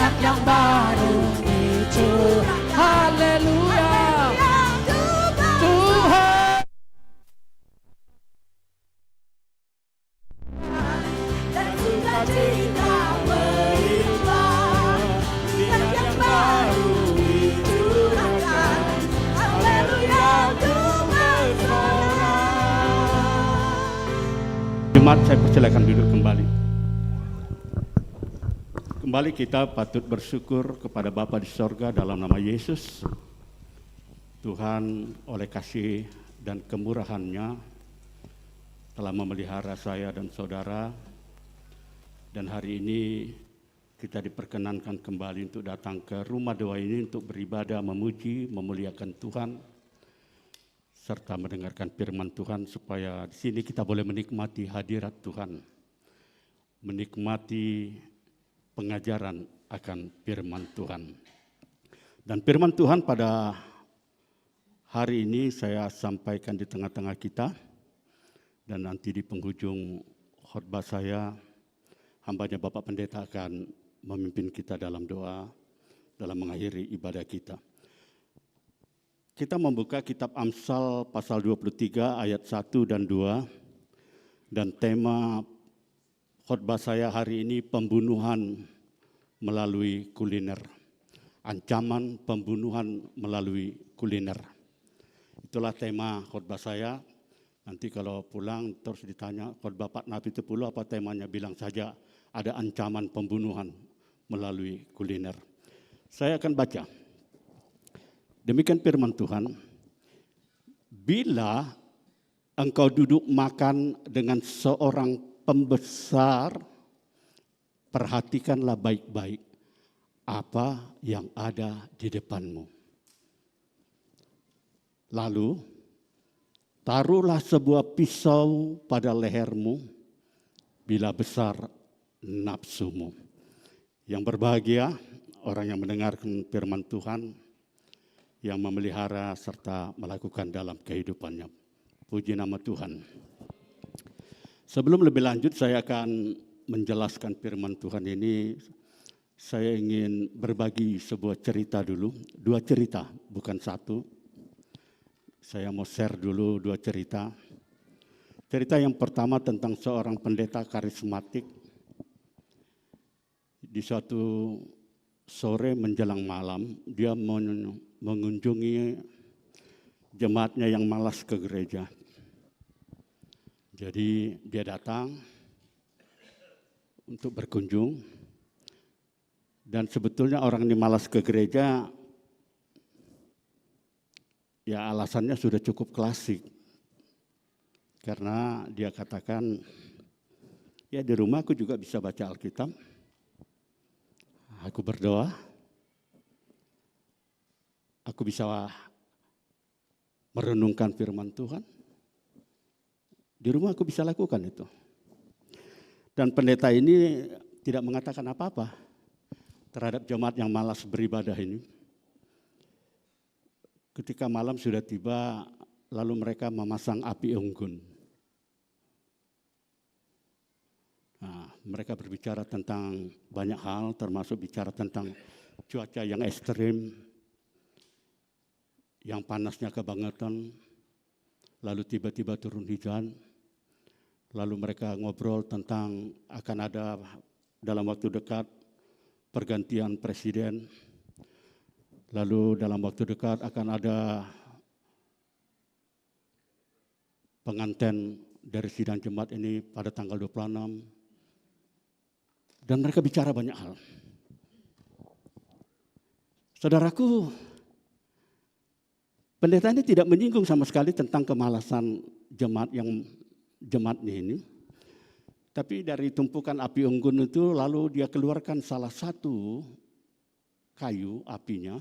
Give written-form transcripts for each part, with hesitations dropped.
banyak yang baru itu. Haleluya. Tuhan. Dan sukacita melimpah. Banyak yang baru itu akan. Haleluya untuk bersorak. Jemaat, saya persilakan duduk kembali. Kembali kita patut bersyukur kepada Bapa di sorga dalam nama Yesus. Tuhan oleh kasih dan kemurahan-Nya telah memelihara saya dan saudara. Dan hari ini kita diperkenankan kembali untuk datang ke rumah doa ini untuk beribadah, memuji, memuliakan Tuhan, serta mendengarkan firman Tuhan supaya di sini kita boleh menikmati hadirat Tuhan, menikmati pengajaran akan firman Tuhan. Dan firman Tuhan pada hari ini saya sampaikan di tengah-tengah kita, dan nanti di penghujung khotbah saya, hambanya Bapak Pendeta akan memimpin kita dalam doa, dalam mengakhiri ibadah kita. Kita membuka kitab Amsal pasal 23 ayat 1 dan 2, dan tema khotbah saya hari ini pembunuhan melalui kuliner. Ancaman pembunuhan melalui kuliner. Itulah tema khotbah saya. Nanti kalau pulang terus ditanya khotbah Pak Nabi itu pula apa temanya, bilang saja ada ancaman pembunuhan melalui kuliner. Saya akan baca. Demikian firman Tuhan. Bila engkau duduk makan dengan seorang pembesar, perhatikanlah baik-baik apa yang ada di depanmu. Lalu, taruhlah sebuah pisau pada lehermu bila besar nafsumu. Yang berbahagia orang yang mendengarkan firman Tuhan, yang memelihara serta melakukan dalam kehidupannya. Puji nama Tuhan. Sebelum lebih lanjut saya akan menjelaskan firman Tuhan ini. Saya ingin berbagi sebuah cerita dulu. Dua cerita, bukan satu. Saya mau share dulu dua cerita. Cerita yang pertama tentang seorang pendeta karismatik. Di suatu sore menjelang malam, dia mengunjungi jemaatnya yang malas ke gereja. Jadi dia datang untuk berkunjung, dan sebetulnya orang ini malas ke gereja, ya alasannya sudah cukup klasik. Karena dia katakan, ya di rumah aku juga bisa baca Alkitab, aku berdoa, aku bisa merenungkan firman Tuhan. Di rumah aku bisa lakukan itu. Dan pendeta ini tidak mengatakan apa-apa terhadap jemaat yang malas beribadah ini. Ketika malam sudah tiba, lalu mereka memasang api unggun. Nah, mereka berbicara tentang banyak hal, termasuk bicara tentang cuaca yang ekstrim, yang panasnya kebangetan, lalu tiba-tiba turun hujan. Lalu mereka ngobrol tentang akan ada dalam waktu dekat pergantian presiden. Lalu dalam waktu dekat akan ada pengantin dari sidang jemaat ini pada tanggal 26. Dan mereka bicara banyak hal. Saudaraku, pendeta ini tidak menyinggung sama sekali tentang kemalasan jemaatnya ini. Tapi dari tumpukan api unggun itu lalu dia keluarkan salah satu kayu apinya,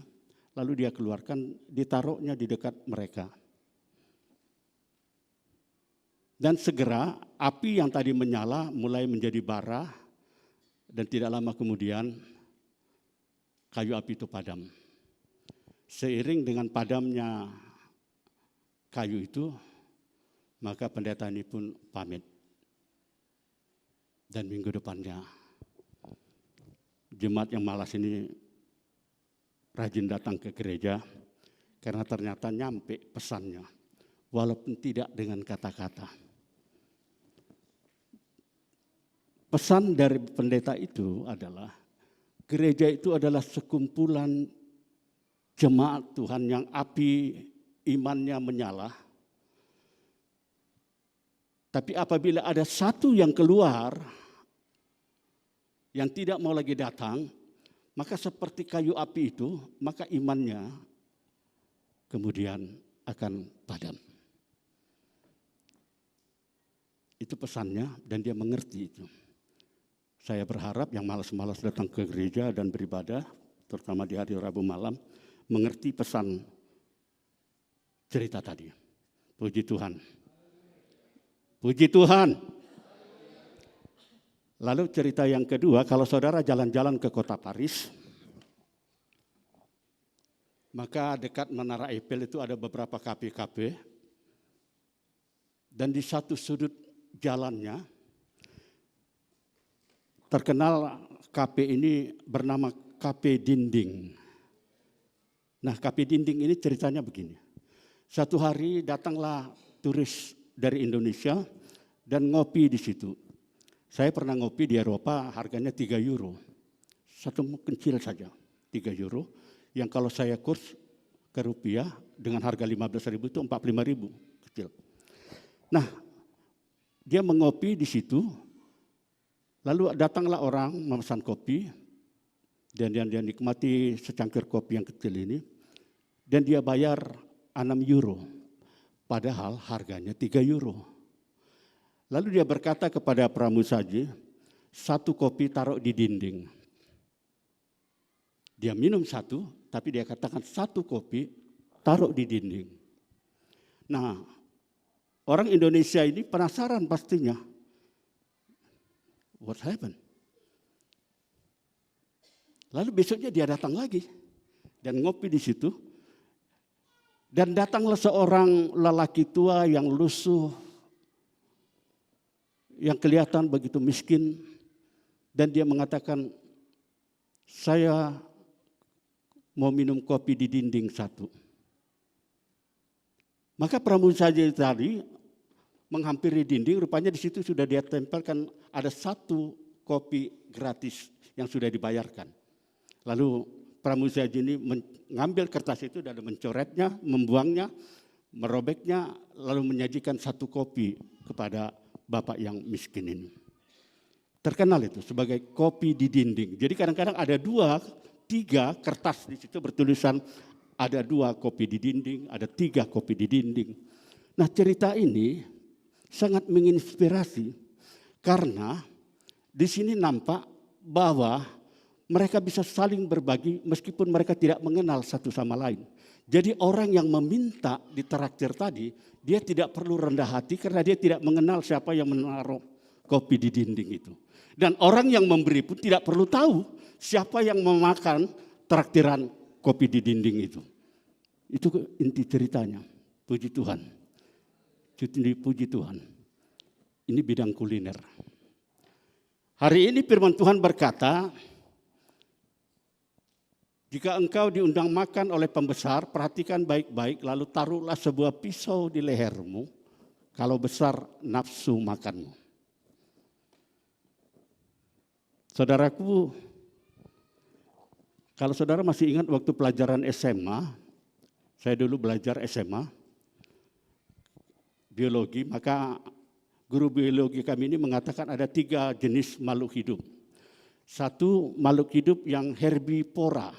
lalu dia keluarkan, ditaruhnya di dekat mereka. Dan segera api yang tadi menyala mulai menjadi bara, dan tidak lama kemudian kayu api itu padam. Seiring dengan padamnya kayu itu, maka pendeta ini pun pamit. Dan minggu depannya jemaat yang malas ini rajin datang ke gereja karena ternyata nyampe pesannya, walaupun tidak dengan kata-kata. Pesan dari pendeta itu adalah gereja itu adalah sekumpulan jemaat Tuhan yang api imannya menyala. Tapi apabila ada satu yang keluar, yang tidak mau lagi datang, maka seperti kayu api itu, maka imannya kemudian akan padam. Itu pesannya dan dia mengerti itu. Saya berharap yang malas-malas datang ke gereja dan beribadah, terutama di hari Rabu malam, mengerti pesan cerita tadi. Puji Tuhan. Puji Tuhan. Lalu cerita yang kedua, kalau saudara jalan-jalan ke kota Paris, maka dekat Menara Eiffel itu ada beberapa kafe-kafe, dan di satu sudut jalannya, terkenal kafe ini bernama Kafe Dinding. Nah, Kafe Dinding ini ceritanya begini. Satu hari datanglah turis dari Indonesia dan ngopi di situ. Saya pernah ngopi di Eropa, harganya 3 euro. Satu kecil saja, 3 euro. Yang kalau saya kurs ke rupiah dengan harga 15.000 itu 45.000, kecil. Nah, dia mengopi di situ, lalu datanglah orang memesan kopi, dan dia nikmati secangkir kopi yang kecil ini, dan dia bayar 6 euro, padahal harganya 3 euro. Lalu dia berkata kepada pramusaji, satu kopi taruh di dinding. Dia minum satu, tapi dia katakan satu kopi taruh di dinding. Nah, orang Indonesia ini penasaran pastinya. What happened? Lalu besoknya dia datang lagi dan ngopi di situ. Dan datanglah seorang lelaki tua yang lusuh, yang kelihatan begitu miskin, dan dia mengatakan, saya mau minum kopi di dinding satu. Maka pramusaji tadi menghampiri dinding, rupanya di situ sudah dia tempelkan ada satu kopi gratis yang sudah dibayarkan. Lalu pramusaji ini mengambil kertas itu dan mencoretnya, membuangnya, merobeknya, lalu menyajikan satu kopi kepada bapak yang miskin ini. Terkenal itu sebagai kopi di dinding. Jadi kadang-kadang ada 2, 3 kertas di situ bertulisan ada 2 kopi di dinding, ada 3 kopi di dinding. Nah, cerita ini sangat menginspirasi karena di sini nampak bahwa mereka bisa saling berbagi meskipun mereka tidak mengenal satu sama lain. Jadi orang yang meminta ditraktir tadi, dia tidak perlu rendah hati karena dia tidak mengenal siapa yang menaruh kopi di dinding itu. Dan orang yang memberi pun tidak perlu tahu siapa yang memakan traktiran kopi di dinding itu. Itu inti ceritanya. Puji Tuhan. Puji Tuhan. Ini bidang kuliner. Hari ini firman Tuhan berkata, jika engkau diundang makan oleh pembesar, perhatikan baik-baik, lalu taruhlah sebuah pisau di lehermu, kalau besar nafsu makanmu. Saudaraku, kalau saudara masih ingat waktu pelajaran SMA, saya dulu belajar SMA, biologi, maka guru biologi kami ini mengatakan ada 3 jenis makhluk hidup. Satu, makhluk hidup yang herbivora.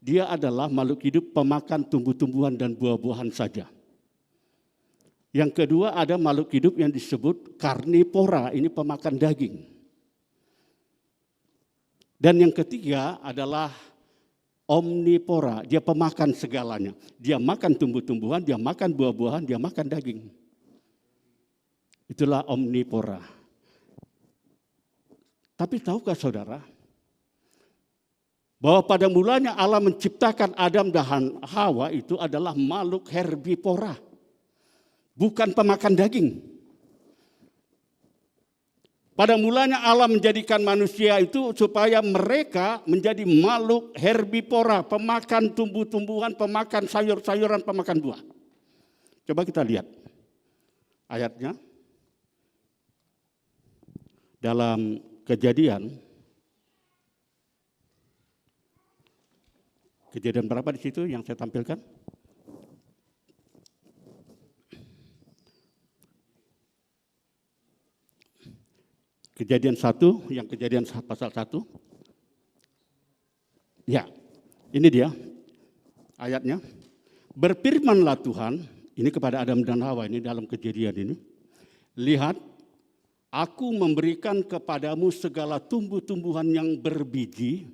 Dia adalah makhluk hidup pemakan tumbuh-tumbuhan dan buah-buahan saja. Yang kedua ada makhluk hidup yang disebut karnivora, ini pemakan daging. Dan yang ketiga adalah omnivora, dia pemakan segalanya. Dia makan tumbuh-tumbuhan, dia makan buah-buahan, dia makan daging. Itulah omnivora. Tapi tahukah saudara, bahwa pada mulanya Allah menciptakan Adam dan Hawa itu adalah makhluk herbivora, bukan pemakan daging. Pada mulanya Allah menjadikan manusia itu supaya mereka menjadi makhluk herbivora, pemakan tumbuh-tumbuhan, pemakan sayur-sayuran, pemakan buah. Coba kita lihat ayatnya. Dalam Kejadian berapa di situ yang saya tampilkan? Kejadian 1, yang Kejadian pasal 1. Ya, ini dia ayatnya. Berfirmanlah Tuhan, ini kepada Adam dan Hawa ini dalam Kejadian ini. Lihat, aku memberikan kepadamu segala tumbuh-tumbuhan yang berbiji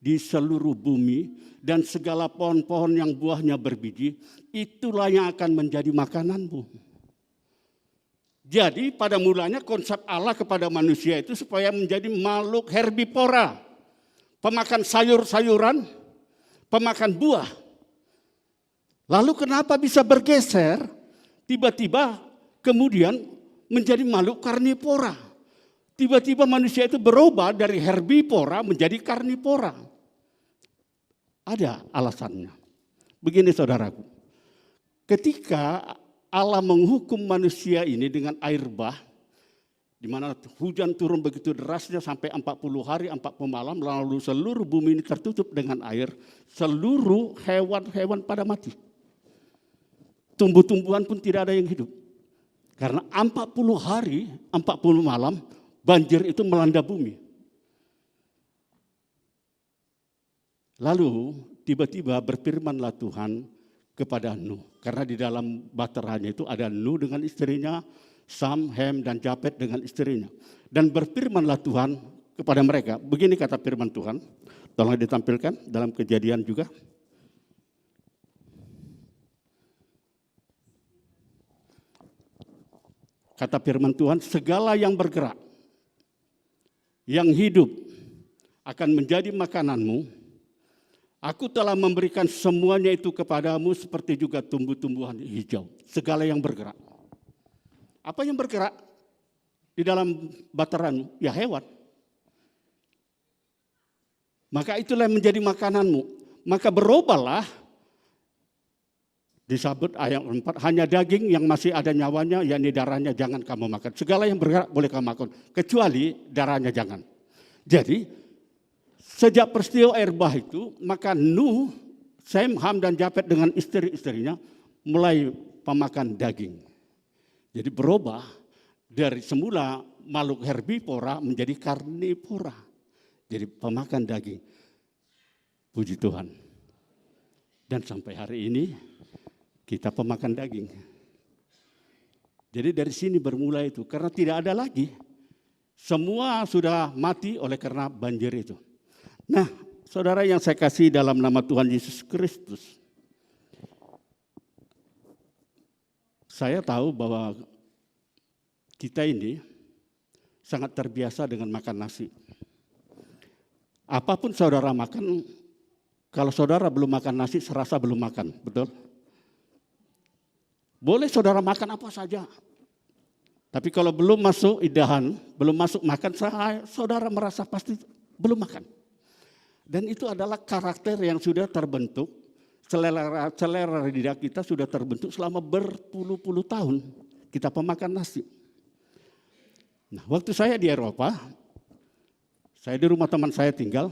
di seluruh bumi dan segala pohon-pohon yang buahnya berbiji, itulah yang akan menjadi makananmu. Jadi pada mulanya konsep Allah kepada manusia itu supaya menjadi makhluk herbivora, pemakan sayur-sayuran, pemakan buah. Lalu kenapa bisa bergeser tiba-tiba kemudian menjadi makhluk karnivora? Tiba-tiba manusia itu berubah dari herbivora menjadi karnivora. Ada alasannya. Begini saudaraku, ketika Allah menghukum manusia ini dengan air bah, di mana hujan turun begitu derasnya sampai 40 hari, 40 malam, lalu seluruh bumi ini tertutup dengan air, seluruh hewan-hewan pada mati. Tumbuh-tumbuhan pun tidak ada yang hidup. Karena 40 hari, 40 malam, banjir itu melanda bumi. Lalu tiba-tiba berfirmanlah Tuhan kepada Nuh. Karena di dalam baterainya itu ada Nuh dengan istrinya, Sam, Hem, dan Japet dengan istrinya. Dan berfirmanlah Tuhan kepada mereka. Begini kata firman Tuhan. Tolong ditampilkan dalam Kejadian juga. Kata firman Tuhan, segala yang bergerak, yang hidup akan menjadi makananmu. Aku telah memberikan semuanya itu kepadamu seperti juga tumbuh-tumbuhan hijau. Segala yang bergerak. Apa yang bergerak di dalam bateranmu? Ya hewan. Maka itulah yang menjadi makananmu. Maka berubahlah, disebut ayat 4, hanya daging yang masih ada nyawanya, yakni darahnya jangan kamu makan. Segala yang bergerak boleh kamu makan, kecuali darahnya jangan. Jadi, sejak peristiwa air bah itu, maka Nuh, Sem, Ham, dan Japet dengan istri-istrinya mulai pemakan daging. Jadi berubah dari semula makhluk herbivora menjadi karnivora. Jadi pemakan daging. Puji Tuhan. Dan sampai hari ini kita pemakan daging. Jadi dari sini bermula itu, karena tidak ada lagi. Semua sudah mati oleh karena banjir itu. Nah, saudara yang saya kasih dalam nama Tuhan Yesus Kristus, saya tahu bahwa kita ini sangat terbiasa dengan makan nasi. Apapun saudara makan, kalau saudara belum makan nasi, serasa belum makan, betul? Boleh saudara makan apa saja. Tapi kalau belum masuk idahan, belum masuk makan, saudara merasa pasti belum makan. Dan itu adalah karakter yang sudah terbentuk, selera lidah kita sudah terbentuk selama berpuluh-puluh tahun. Kita pemakan nasi. Nah, waktu saya di Eropa, saya di rumah teman saya tinggal,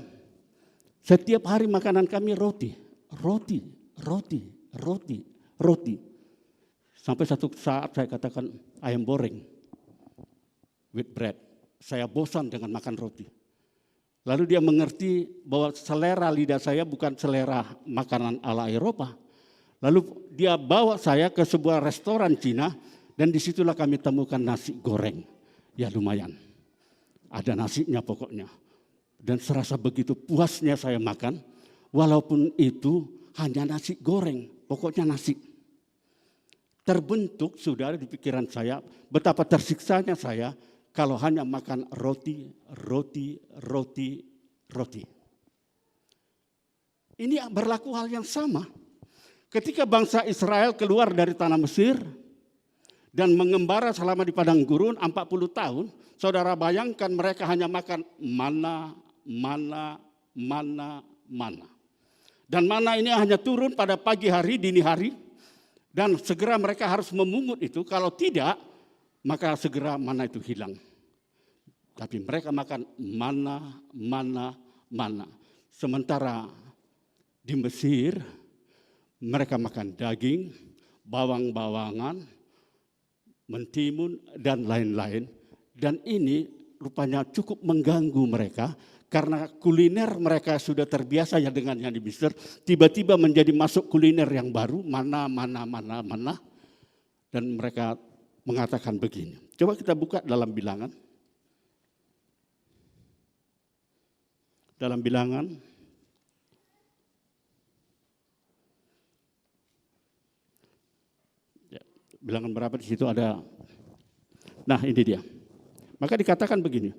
setiap hari makanan kami roti. Sampai satu saat saya katakan, ayam goreng with bread. Saya bosan dengan makan roti. Lalu dia mengerti bahwa selera lidah saya bukan selera makanan ala Eropa. Lalu dia bawa saya ke sebuah restoran Cina dan disitulah kami temukan nasi goreng. Ya lumayan, ada nasinya pokoknya. Dan serasa begitu puasnya saya makan, walaupun itu hanya nasi goreng, pokoknya nasi. Terbentuk sudah di pikiran saya betapa tersiksanya saya kalau hanya makan roti. Ini berlaku hal yang sama. Ketika bangsa Israel keluar dari tanah Mesir, dan mengembara selama di padang gurun 40 tahun, saudara bayangkan mereka hanya makan mana. Dan mana ini hanya turun pada pagi hari, dini hari, dan segera mereka harus memungut itu. Kalau tidak, maka segera mana itu hilang. Tapi mereka makan mana. Sementara di Mesir, mereka makan daging, bawang-bawangan, mentimun, dan lain-lain. Dan ini rupanya cukup mengganggu mereka, karena kuliner mereka sudah terbiasa ya dengan yang di Mesir, tiba-tiba menjadi masuk kuliner yang baru, mana. Dan mereka mengatakan begini. Coba kita buka dalam Bilangan. Dalam Bilangan Bilangan berapa di situ ada. Nah, ini dia. Maka dikatakan begini.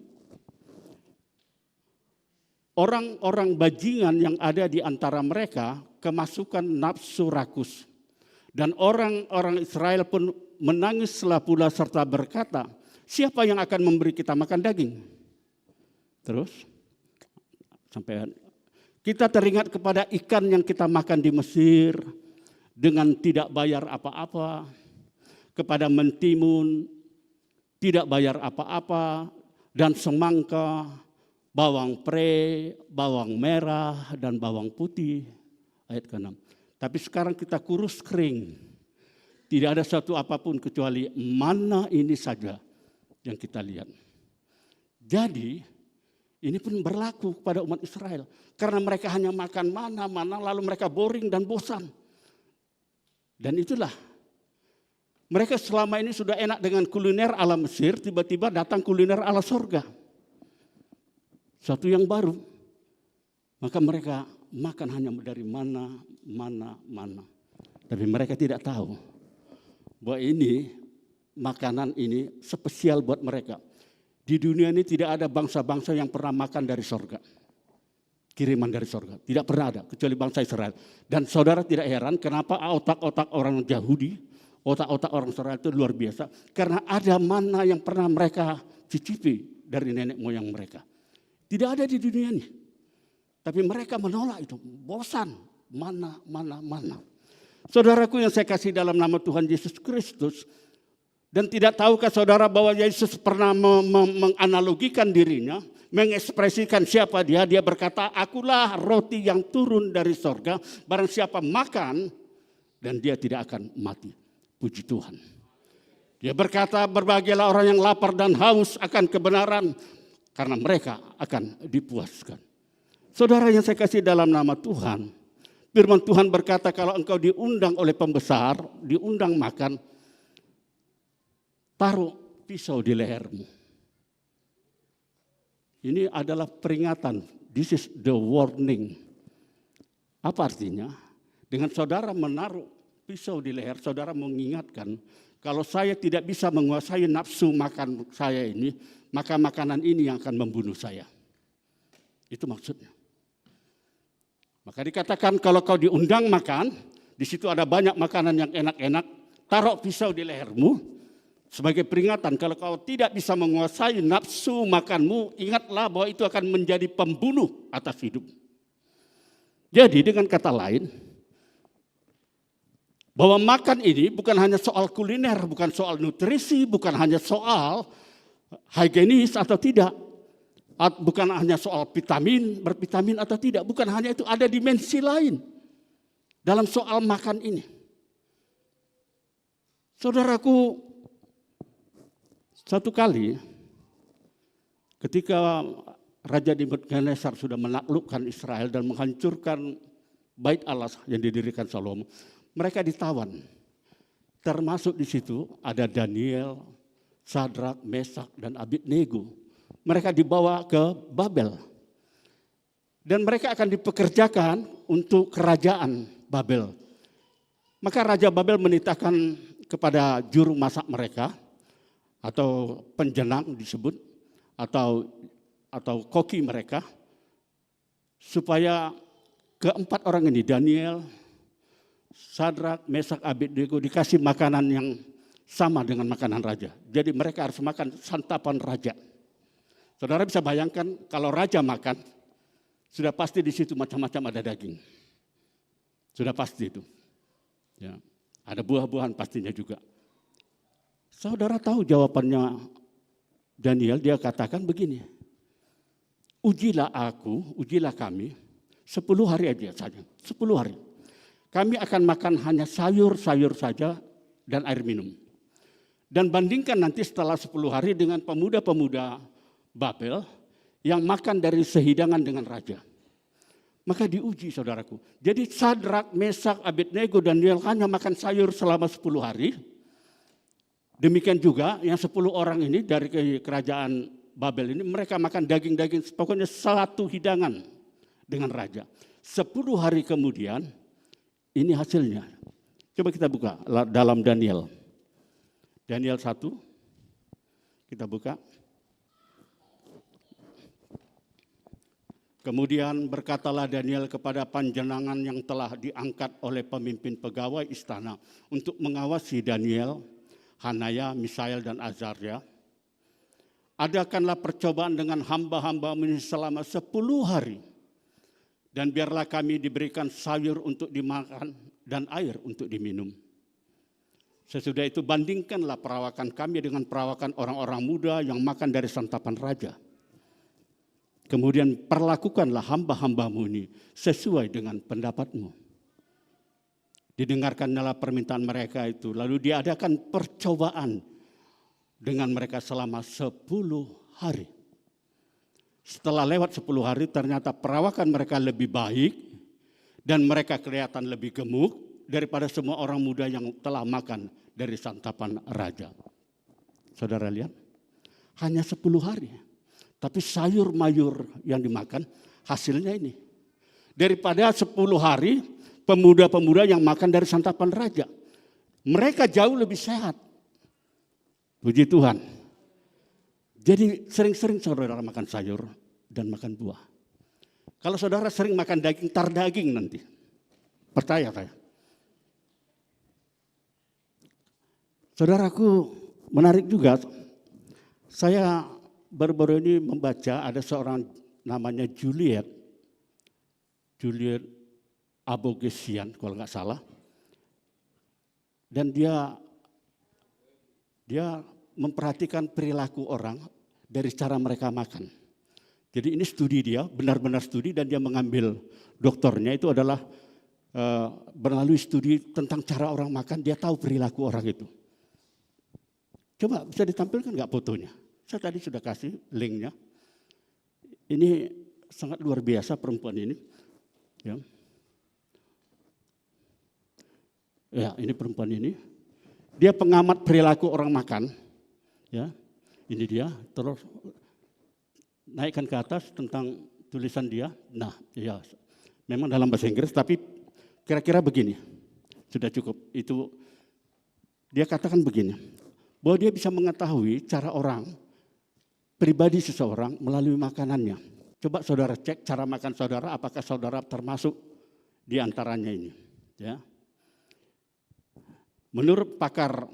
Orang-orang bajingan yang ada di antara mereka kemasukan nafsu rakus. Dan orang-orang Israel pun menangislah pula serta berkata, siapa yang akan memberi kita makan daging? Terus, sampai kita teringat kepada ikan yang kita makan di Mesir dengan tidak bayar apa-apa, kepada mentimun tidak bayar apa-apa, dan semangka, bawang pre, bawang merah, dan bawang putih. Ayat ke-6. Tapi sekarang kita kurus kering. Tidak ada satu apapun kecuali mana ini saja yang kita lihat. Jadi ini pun berlaku kepada umat Israel. Karena mereka hanya makan mana, lalu mereka boring dan bosan. Dan itulah, mereka selama ini sudah enak dengan kuliner ala Mesir, tiba-tiba datang kuliner ala sorga. Satu yang baru. Maka mereka makan hanya dari mana. Tapi mereka tidak tahu bahwa ini, makanan ini spesial buat mereka. Di dunia ini tidak ada bangsa-bangsa yang pernah makan dari sorga. Kiriman dari sorga. Tidak pernah ada, kecuali bangsa Israel. Dan saudara tidak heran kenapa otak-otak orang Yahudi, otak-otak orang Israel itu luar biasa. Karena ada mana yang pernah mereka cicipi dari nenek moyang mereka. Tidak ada di dunia ini. Tapi mereka menolak itu. Bosan. Mana. Saudaraku yang saya kasih dalam nama Tuhan Yesus Kristus. Dan tidak tahukah saudara bahwa Yesus pernah menganalogikan dirinya. Mengekspresikan siapa dia. Dia berkata, akulah roti yang turun dari sorga. Barang siapa makan dan dia tidak akan mati. Puji Tuhan. Dia berkata, berbahagialah orang yang lapar dan haus akan kebenaran. Karena mereka akan dipuaskan. Saudara yang saya kasih dalam nama Tuhan. Firman Tuhan berkata kalau engkau diundang oleh pembesar, diundang makan, taruh pisau di lehermu. Ini adalah peringatan. This is the warning. Apa artinya? Dengan saudara menaruh pisau di leher, saudara mengingatkan, kalau saya tidak bisa menguasai nafsu makan saya ini, maka makanan ini yang akan membunuh saya. Itu maksudnya. Maka dikatakan kalau kau diundang makan, di situ ada banyak makanan yang enak-enak, taruh pisau di lehermu sebagai peringatan. Kalau kau tidak bisa menguasai nafsu makanmu, ingatlah bahwa itu akan menjadi pembunuh atas hidup. Jadi dengan kata lain, bahwa makan ini bukan hanya soal kuliner, bukan soal nutrisi, bukan hanya soal higienis atau tidak. Bukan hanya soal vitamin, bervitamin atau tidak. Bukan hanya itu, ada dimensi lain dalam soal makan ini. Saudaraku, satu kali ketika Raja Nebukadnezar sudah menaklukkan Israel dan menghancurkan Bait Allah yang didirikan Salomo, mereka ditawan. Termasuk di situ ada Daniel, Sadrak, Mesak, dan Abednego. Mereka dibawa ke Babel. Dan mereka akan dipekerjakan untuk kerajaan Babel. Maka Raja Babel menitahkan kepada juru masak mereka, atau penjenang disebut, atau koki mereka, supaya keempat orang ini, Daniel, Sadrak, Mesak, Abednego, dikasih makanan yang sama dengan makanan raja. Jadi mereka harus makan santapan raja. Saudara bisa bayangkan kalau raja makan, sudah pasti di situ macam-macam ada daging. Sudah pasti itu. Ya, ada buah-buahan pastinya juga. Saudara tahu jawabannya Daniel, dia katakan begini. Ujilah aku, ujilah kami 10 hari aja saja, 10 hari. Kami akan makan hanya sayur-sayur saja dan air minum. Dan bandingkan nanti setelah 10 hari dengan pemuda-pemuda Babel yang makan dari sehidangan dengan raja. Maka diuji saudaraku. Jadi Sadrak, Mesak, Abednego, dan Daniel hanya makan sayur selama 10 hari. Demikian juga yang 10 orang ini dari kerajaan Babel ini mereka makan daging-daging, pokoknya satu hidangan dengan raja. 10 hari kemudian ini hasilnya. Coba kita buka dalam Daniel. Daniel 1, kita buka. Kemudian berkatalah Daniel kepada panjenengan yang telah diangkat oleh pemimpin pegawai istana untuk mengawasi Daniel, Hanaya, Misael, dan Azaria. Adakanlah percobaan dengan hamba-hambamu ini selama 10 hari. Dan biarlah kami diberikan sayur untuk dimakan dan air untuk diminum. Sesudah itu bandingkanlah perawakan kami dengan perawakan orang-orang muda yang makan dari santapan raja. Kemudian perlakukanlah hamba-hambamu ini sesuai dengan pendapatmu. Didengarkanlah permintaan mereka itu. Lalu diadakan percobaan dengan mereka selama 10 hari. Setelah lewat 10 hari ternyata perawakan mereka lebih baik. Dan mereka kelihatan lebih gemuk daripada semua orang muda yang telah makan dari santapan raja. Saudara lihat, hanya 10 hari. Tapi sayur mayur yang dimakan hasilnya ini. Daripada 10 hari pemuda-pemuda yang makan dari santapan raja. Mereka jauh lebih sehat. Puji Tuhan. Jadi sering-sering saudara makan sayur dan makan buah. Kalau saudara sering makan daging, tar daging nanti. Percaya saya. Saudaraku, menarik juga. Saya baru-baru ini membaca ada seorang namanya Juliet Abogesian kalau nggak salah. Dan dia memperhatikan perilaku orang dari cara mereka makan. Jadi ini studi dia, benar-benar studi, dan dia mengambil doktornya itu adalah melalui studi tentang cara orang makan, dia tahu perilaku orang itu. Coba bisa ditampilkan nggak fotonya? Saya tadi sudah kasih linknya. Ini sangat luar biasa perempuan ini. Ya, ini perempuan ini. Dia pengamat perilaku orang makan. Ya, ini dia. Terus naikkan ke atas tentang tulisan dia. Nah, ya, memang dalam bahasa Inggris, tapi kira-kira begini. Sudah cukup. Itu dia katakan begini. Bahwa dia bisa mengetahui cara orang, pribadi seseorang melalui makanannya. Coba saudara cek cara makan saudara, apakah saudara termasuk di antaranya ini. Ya. Menurut pakar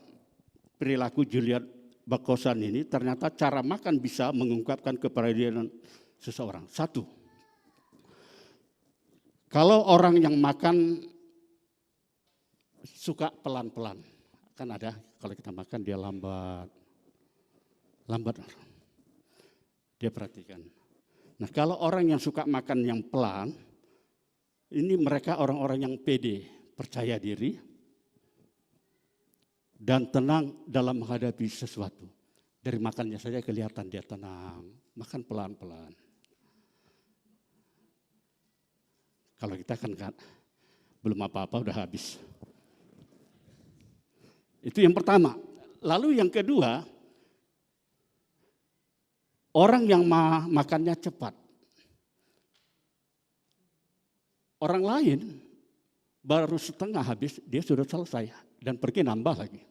perilaku Juliet Bakosan ini, ternyata cara makan bisa mengungkapkan kepribadian seseorang. 1, kalau orang yang makan suka pelan-pelan, kan ada kalau kita makan dia lambat. Dia perhatikan. Nah, kalau orang yang suka makan yang pelan, ini mereka orang-orang yang pede, percaya diri, dan tenang dalam menghadapi sesuatu. Dari makannya saja kelihatan dia tenang, makan pelan-pelan. Kalau kita kan belum apa-apa udah habis. Itu yang pertama. Lalu yang kedua, orang yang makannya cepat. Orang lain baru setengah habis, dia sudah selesai dan pergi nambah lagi.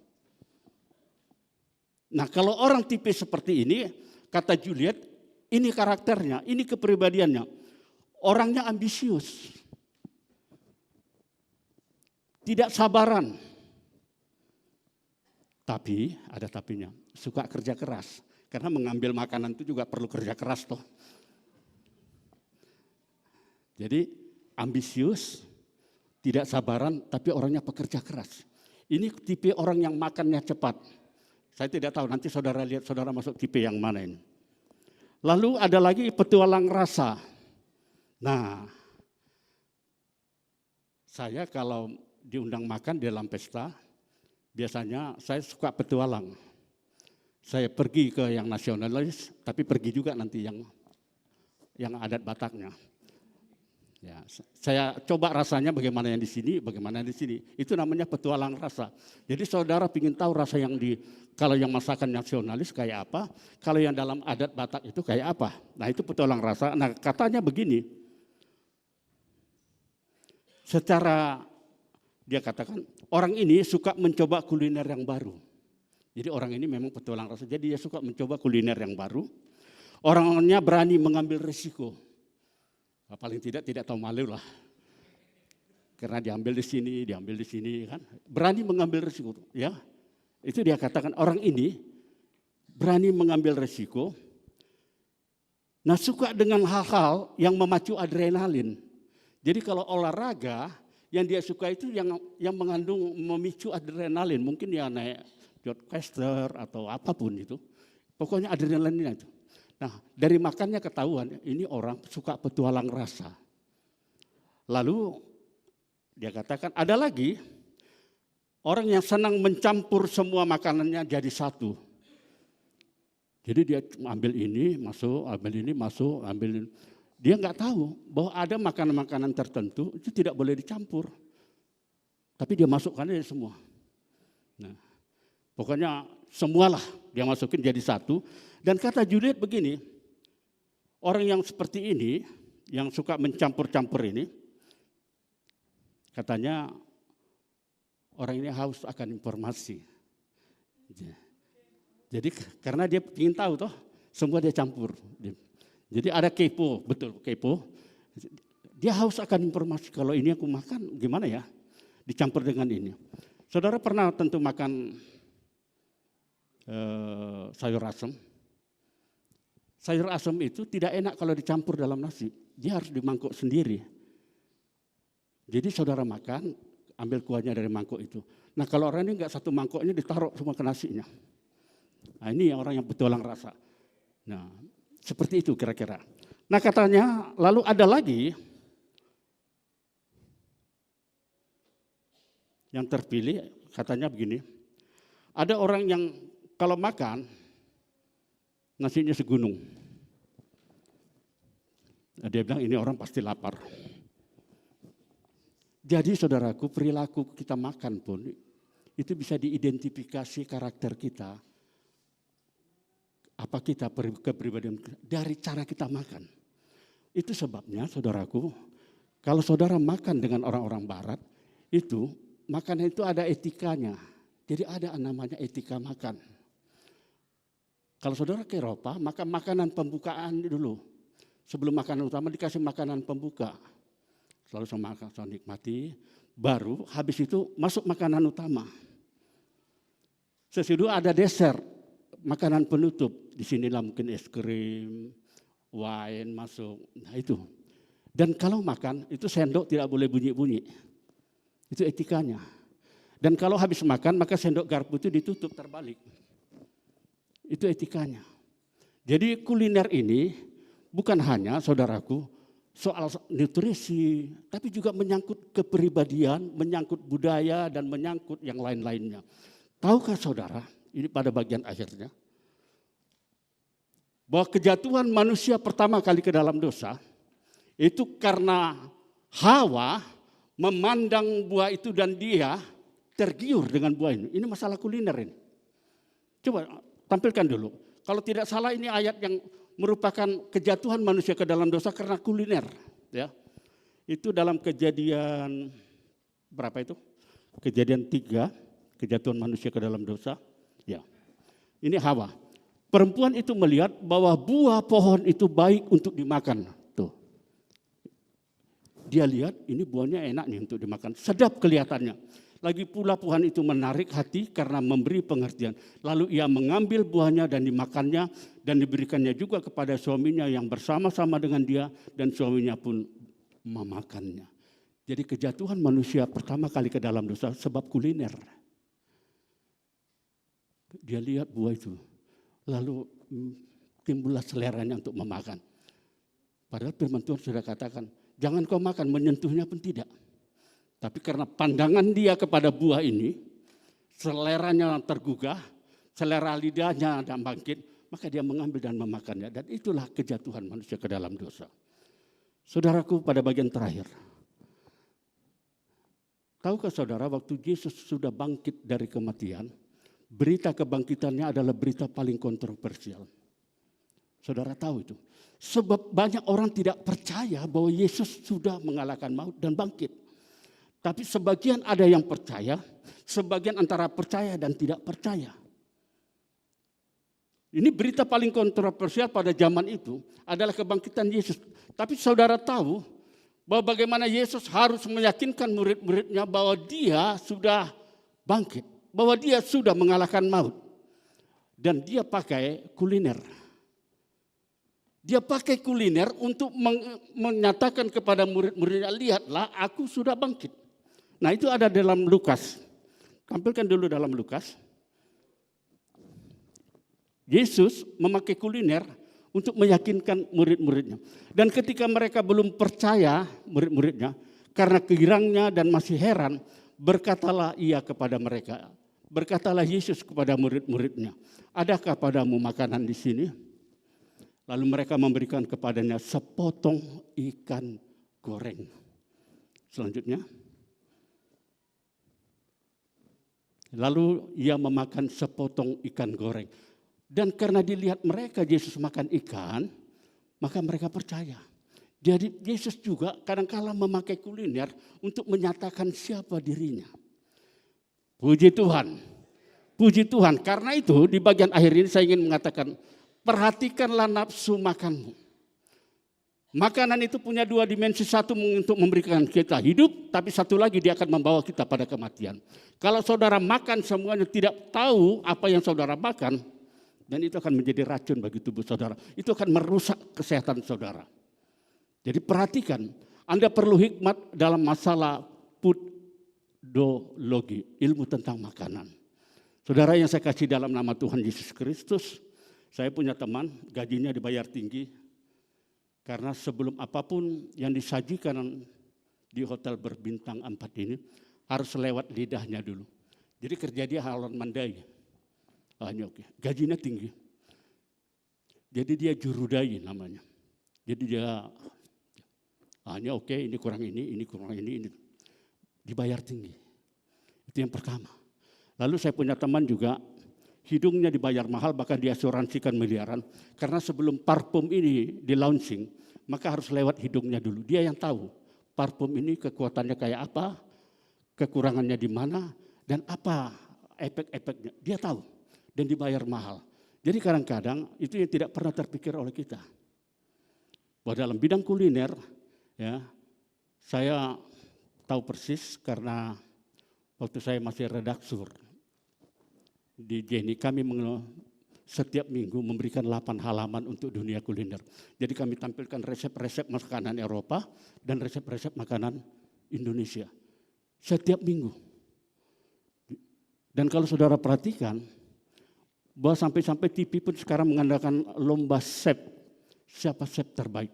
Nah, kalau orang tipe seperti ini, kata Juliet, ini karakternya, ini kepribadiannya. Orangnya ambisius. Tidak sabaran. Tapi ada tapinya, suka kerja keras. Karena mengambil makanan itu juga perlu kerja keras toh. Jadi ambisius, tidak sabaran, tapi orangnya pekerja keras. Ini tipe orang yang makannya cepat. Saya tidak tahu, nanti saudara lihat saudara masuk tipe yang mana ini. Lalu ada lagi petualang rasa. Nah, saya kalau diundang makan di dalam pesta, biasanya saya suka petualang. Saya pergi ke yang nasionalis, tapi pergi juga nanti yang adat Bataknya. Ya, saya coba rasanya bagaimana yang di sini, bagaimana yang di sini. Itu namanya petualang rasa. Jadi saudara ingin tahu rasa kalau yang masakan nasionalis kayak apa, kalau yang dalam adat Batak itu kayak apa. Nah itu petualang rasa. Nah katanya begini, dia katakan, orang ini suka mencoba kuliner yang baru. Jadi orang ini memang petualang rasa, jadi dia suka mencoba kuliner yang baru. Orangnya berani mengambil risiko. Paling tidak tahu malu lah. Karena diambil di sini kan. Berani mengambil risiko. Ya, itu dia katakan orang ini berani mengambil risiko. Nah suka dengan hal-hal yang memacu adrenalin. Jadi kalau olahraga, yang dia suka itu yang mengandung memicu adrenalin, mungkin dia naik roller atau apapun itu. Pokoknya adrenalinnya itu. Nah, dari makannya ketahuan ini orang suka petualang rasa. Lalu dia katakan ada lagi orang yang senang mencampur semua makanannya jadi satu. Jadi dia ambil ini masuk, ambil ini masuk, ambil ini. Dia nggak tahu bahwa ada makanan-makanan tertentu itu tidak boleh dicampur. Tapi dia masukkan aja semua. Nah, pokoknya semualah dia masukin jadi satu. Dan kata Juliet begini, orang yang seperti ini, yang suka mencampur-campur ini, katanya orang ini haus akan informasi. Jadi karena dia ingin tahu toh, semua dia campur. Jadi ada kepo, betul kepo. Dia haus akan informasi, kalau ini aku makan gimana ya, dicampur dengan ini. Saudara pernah tentu makan sayur asam. Sayur asam itu tidak enak kalau dicampur dalam nasi, dia harus di mangkuk sendiri. Jadi saudara makan, ambil kuahnya dari mangkuk itu. Nah kalau orang ini enggak satu mangkuknya ditaruh semua ke nasinya. Nah ini orang yang petualang rasa. Nah seperti itu kira-kira. Nah katanya lalu ada lagi yang terpilih, katanya begini. Ada orang yang kalau makan nasinya segunung. Nah, dia bilang ini orang pasti lapar. Jadi saudaraku, perilaku kita makan pun itu bisa diidentifikasi karakter kita. Apa kita kepribadian dari cara kita makan. Itu sebabnya saudaraku, kalau saudara makan dengan orang-orang barat, itu makanan itu ada etikanya. Jadi ada namanya etika makan. Kalau saudara ke Eropa, maka makanan pembukaan dulu. Sebelum makanan utama dikasih makanan pembuka. Selalu sama nikmati, baru habis itu masuk makanan utama. Sesudah ada dessert. Makanan penutup, disinilah mungkin es krim, wine masuk, nah itu. Dan kalau makan, itu sendok tidak boleh bunyi-bunyi. Itu etikanya. Dan kalau habis makan, maka sendok garpu itu ditutup terbalik. Itu etikanya. Jadi kuliner ini bukan hanya saudaraku soal nutrisi, tapi juga menyangkut kepribadian, menyangkut budaya, dan menyangkut yang lain-lainnya. Tahukah saudara, ini pada bagian akhirnya, bahwa kejatuhan manusia pertama kali ke dalam dosa, itu karena Hawa memandang buah itu dan dia tergiur dengan buah ini. Ini masalah kuliner ini. Coba tampilkan dulu. Kalau tidak salah ini ayat yang merupakan kejatuhan manusia ke dalam dosa karena kuliner. Ya. Itu dalam Kejadian, berapa itu? Kejadian 3, kejatuhan manusia ke dalam dosa. Ya, ini Hawa. Perempuan itu melihat bahwa buah pohon itu baik untuk dimakan. Tuh, dia lihat ini buahnya enak nih untuk dimakan, sedap kelihatannya. Lagi pula Tuhan itu menarik hati karena memberi pengertian. Lalu ia mengambil buahnya dan dimakannya dan diberikannya juga kepada suaminya yang bersama-sama dengan dia dan suaminya pun memakannya. Jadi kejatuhan manusia pertama kali ke dalam dosa sebab kuliner. Dia lihat buah itu, lalu timbullah seleranya untuk memakan. Padahal firman Tuhan sudah katakan, jangan kau makan, menyentuhnya pun tidak. Tapi karena pandangan dia kepada buah ini, seleranya tergugah, selera lidahnya dan bangkit, maka dia mengambil dan memakannya. Dan itulah kejatuhan manusia ke dalam dosa. Saudaraku, pada bagian terakhir, tahukah saudara waktu Yesus sudah bangkit dari kematian, berita kebangkitannya adalah berita paling kontroversial. Saudara tahu itu. Sebab banyak orang tidak percaya bahwa Yesus sudah mengalahkan maut dan bangkit. Tapi sebagian ada yang percaya, sebagian antara percaya dan tidak percaya. Ini berita paling kontroversial pada zaman itu adalah kebangkitan Yesus. Tapi saudara tahu bahwa bagaimana Yesus harus meyakinkan murid-muridnya bahwa dia sudah bangkit. Bahwa dia sudah mengalahkan maut. Dan dia pakai kuliner. Dia pakai kuliner untuk menyatakan kepada murid-muridnya, lihatlah aku sudah bangkit. Nah itu ada dalam Lukas. Tampilkan dulu dalam Lukas. Yesus memakai kuliner untuk meyakinkan murid-muridnya. Dan ketika mereka belum percaya murid-muridnya, karena kegirangnya dan masih heran, berkatalah ia kepada mereka. Berkatalah Yesus kepada murid-muridnya, adakah padamu makanan di sini? Lalu mereka memberikan kepadanya sepotong ikan goreng. Selanjutnya, lalu ia memakan sepotong ikan goreng. Dan karena dilihat mereka Yesus makan ikan, maka mereka percaya. Jadi Yesus juga kadang-kala memakai kuliner untuk menyatakan siapa dirinya. Puji Tuhan. Puji Tuhan. Karena itu di bagian akhir ini saya ingin mengatakan, perhatikanlah nafsu makanmu. Makanan itu punya dua dimensi, satu untuk memberikan kita hidup, tapi satu lagi dia akan membawa kita pada kematian. Kalau saudara makan semuanya tidak tahu apa yang saudara makan, dan itu akan menjadi racun bagi tubuh saudara. Itu akan merusak kesehatan saudara. Jadi perhatikan, Anda perlu hikmat dalam masalah foodologi, ilmu tentang makanan. Saudara yang saya kasih dalam nama Tuhan Yesus Kristus, saya punya teman, gajinya dibayar tinggi, karena sebelum apapun yang disajikan di hotel berbintang 4 ini harus lewat lidahnya dulu. Jadi kerja dia halon mandai. Hanya oke. Gajinya tinggi. Jadi dia jurudai namanya. Jadi dia hanya oke, ini kurang ini kurang ini. Dibayar tinggi. Itu yang pertama. Lalu saya punya teman juga, hidungnya dibayar mahal, bahkan diasuransikan miliaran. Karena sebelum parfum ini di launching, maka harus lewat hidungnya dulu. Dia yang tahu parfum ini kekuatannya kayak apa, kekurangannya di mana, dan apa efek-efeknya. Dia tahu dan dibayar mahal. Jadi kadang-kadang itu yang tidak pernah terpikir oleh kita. Bahwa dalam bidang kuliner, ya, saya tahu persis karena waktu saya masih redaktur di Jenny, kami setiap minggu memberikan 8 halaman untuk dunia kuliner. Jadi kami tampilkan resep-resep makanan Eropa dan resep-resep makanan Indonesia. Setiap minggu. Dan kalau saudara perhatikan, bahwa sampai-sampai TV pun sekarang mengandalkan lomba chef. Siapa chef terbaik.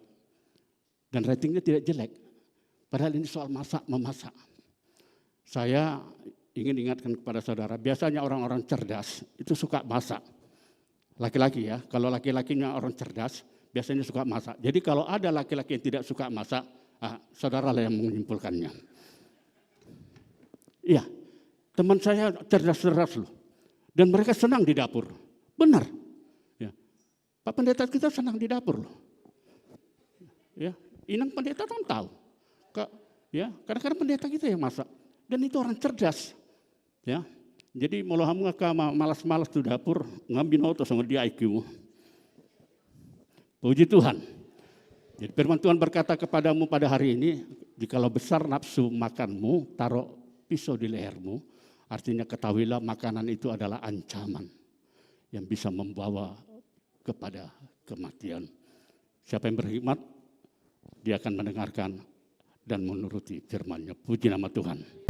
Dan ratingnya tidak jelek. Padahal ini soal memasak. Saya ingin ingatkan kepada saudara, biasanya orang-orang cerdas itu suka masak. Laki-laki ya, kalau laki-lakinya orang cerdas, biasanya suka masak. Jadi kalau ada laki-laki yang tidak suka masak, saudara lah yang menyimpulkannya. Iya, teman saya cerdas-cerdas loh. Dan mereka senang di dapur. Benar. Ya. Pak pendeta kita senang di dapur loh. Ya, inang pendeta kan tahu. Ya, kadang-kadang pendeta kita yang masak. Dan itu orang cerdas. Ya, jadi mau kamu malas-malas di dapur ngambil auto sama dia IQ. Puji Tuhan. Jadi firman Tuhan berkata kepadamu pada hari ini, jikalau besar nafsu makanmu, taruh pisau di lehermu, artinya ketahuilah makanan itu adalah ancaman yang bisa membawa kepada kematian. Siapa yang berhikmat, dia akan mendengarkan dan menuruti firman-Nya. Puji nama Tuhan.